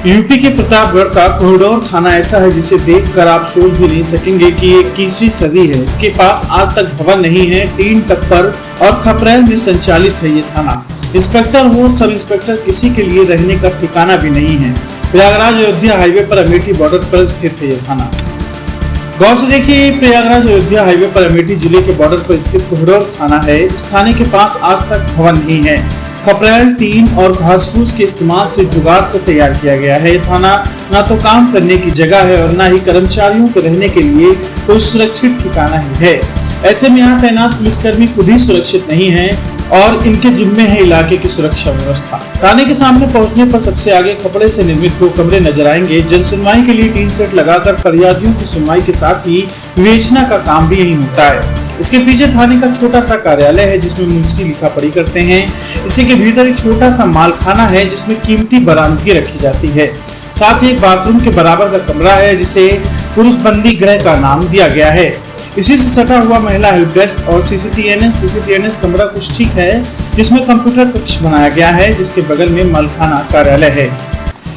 UP के प्रतापगढ़ का कोहिनूर थाना ऐसा है जिसे देखकर आप सोच भी नहीं सकेंगे कि ये 21वीं सदी है। इसके पास आज तक भवन नहीं है, टीन टप्पर और खपरेल में संचालित है ये थाना। इंस्पेक्टर हो सब इंस्पेक्टर, किसी के लिए रहने का ठिकाना भी नहीं है। प्रयागराज अयोध्या हाईवे पर अमेठी बॉर्डर पर स्थित है ये थाना। गौर से देखिए, प्रयागराज अयोध्या हाईवे पर अमेठी जिले के बॉर्डर पर स्थित कोहिनूर थाना है। इस थाने के पास आज तक भवन नहीं है। खपरेल, टीन और घास फूस के इस्तेमाल से जुगाड़ से तैयार किया गया है। थाना न तो काम करने की जगह है और न ही कर्मचारियों के रहने के लिए कोई सुरक्षित ठिकाना ही है। ऐसे में यहाँ तैनात पुलिसकर्मी खुद ही सुरक्षित नहीं है और इनके जिम्मे है इलाके की सुरक्षा व्यवस्था। थाने के सामने पहुंचने पर सबसे आगे कपड़े से निर्मित 2 कमरे नजर आएंगे। जन सुनवाई के लिए टीन सेट लगाकर फरियादियों की सुनवाई के साथ ही विवेचना का काम भी यही होता है। इसके पीछे थाने का छोटा सा कार्यालय है जिसमें मुंशी लिखा पढ़ी करते हैं। इसी के भीतर एक छोटा सा मालखाना है जिसमें कीमती बरामदगी रखी जाती है। साथ ही एक बाथरूम के बराबर का कमरा है जिसे पुरुष बंदी गृह का नाम दिया गया है। इसी से सटा हुआ महिला हेल्प डेस्क और सीसीटीएनएस कमरा कुछ ठीक है जिसमें कंप्यूटर कक्ष बनाया गया है, जिसके बगल में मालखाना कार्यालय है।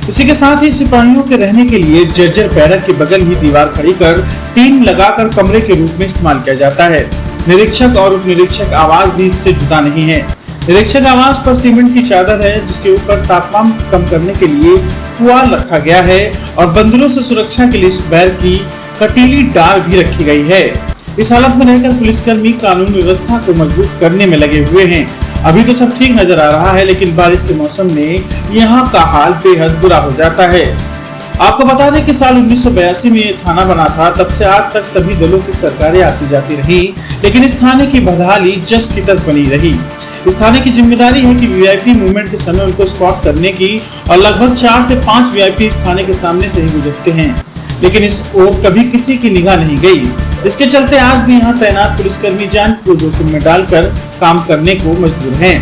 इसी के साथ ही सिपाहियों के रहने के लिए जर्जर बैरक के बगल ही दीवार खड़ी कर टीन लगाकर कमरे के रूप में इस्तेमाल किया जाता है। निरीक्षक और उप निरीक्षक आवास भी इससे जुदा नहीं है। निरीक्षक आवास पर सीमेंट की चादर है जिसके ऊपर तापमान कम करने के लिए पुआल रखा गया है और बंदरों से सुरक्षा के लिए इस बैर की कटीली डाल भी रखी गई है। इस हालत में रहकर पुलिसकर्मी कानून व्यवस्था को मजबूत करने में लगे हुए हैं। अभी तो सब ठीक नजर आ रहा है, लेकिन बारिश के मौसम में यहाँ का हाल बेहद बुरा हो जाता है। आपको बता दें कि साल 1982 में ये थाना बना था। तब से आज तक सभी दलों की सरकारें आती जाती रही, लेकिन इस थाने की बदहाली जस की तस बनी रही। इस थाने की जिम्मेदारी है कि वीआईपी मूवमेंट के समय उनको स्पॉट करने की, और लगभग 4 से 5 वीआईपी इस थाने के सामने से ही गुजरते हैं, लेकिन इस ओर कभी किसी की निगाह नहीं गई। इसके चलते आज भी यहाँ तैनात पुलिसकर्मी जान को जोखिम में डालकर काम करने को मजबूर हैं।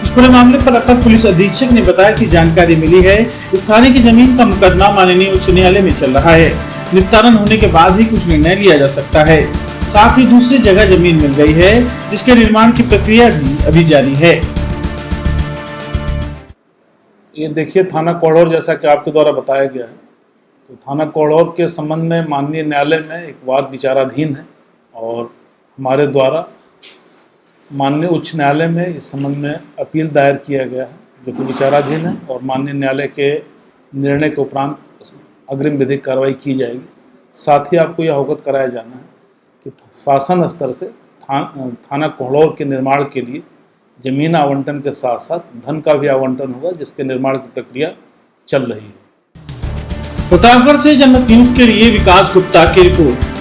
इस पूरे मामले पर अपर पुलिस अधीक्षक ने बताया कि जानकारी मिली है इस थाने की जमीन का मुकदमा माननीय उच्च न्यायालय में चल रहा है। निस्तारण होने के बाद ही कुछ निर्णय लिया जा सकता है। साथ ही दूसरी जगह जमीन मिल गई है जिसके निर्माण की प्रक्रिया भी अभी जारी है। ये देखिए, थाना कोहिनूर जैसा कि आपके द्वारा बताया गया है, तो थाना कोहिनूर के संबंध में माननीय न्यायालय में एक वाद विचाराधीन है और हमारे द्वारा माननीय उच्च न्यायालय में इस संबंध में अपील दायर किया गया है जो कि विचाराधीन है और माननीय न्यायालय के निर्णय के उपरांत अग्रिम विधिक कार्रवाई की जाएगी। साथ ही आपको यह अवगत कराया जाना है कि शासन स्तर से थाना कोहिनूर के निर्माण के लिए जमीन आवंटन के साथ साथ धन का भी आवंटन होगा, जिसके निर्माण की प्रक्रिया चल रही है। प्रतापगढ़ से जनमत न्यूज के लिए विकास गुप्ता की रिपोर्ट।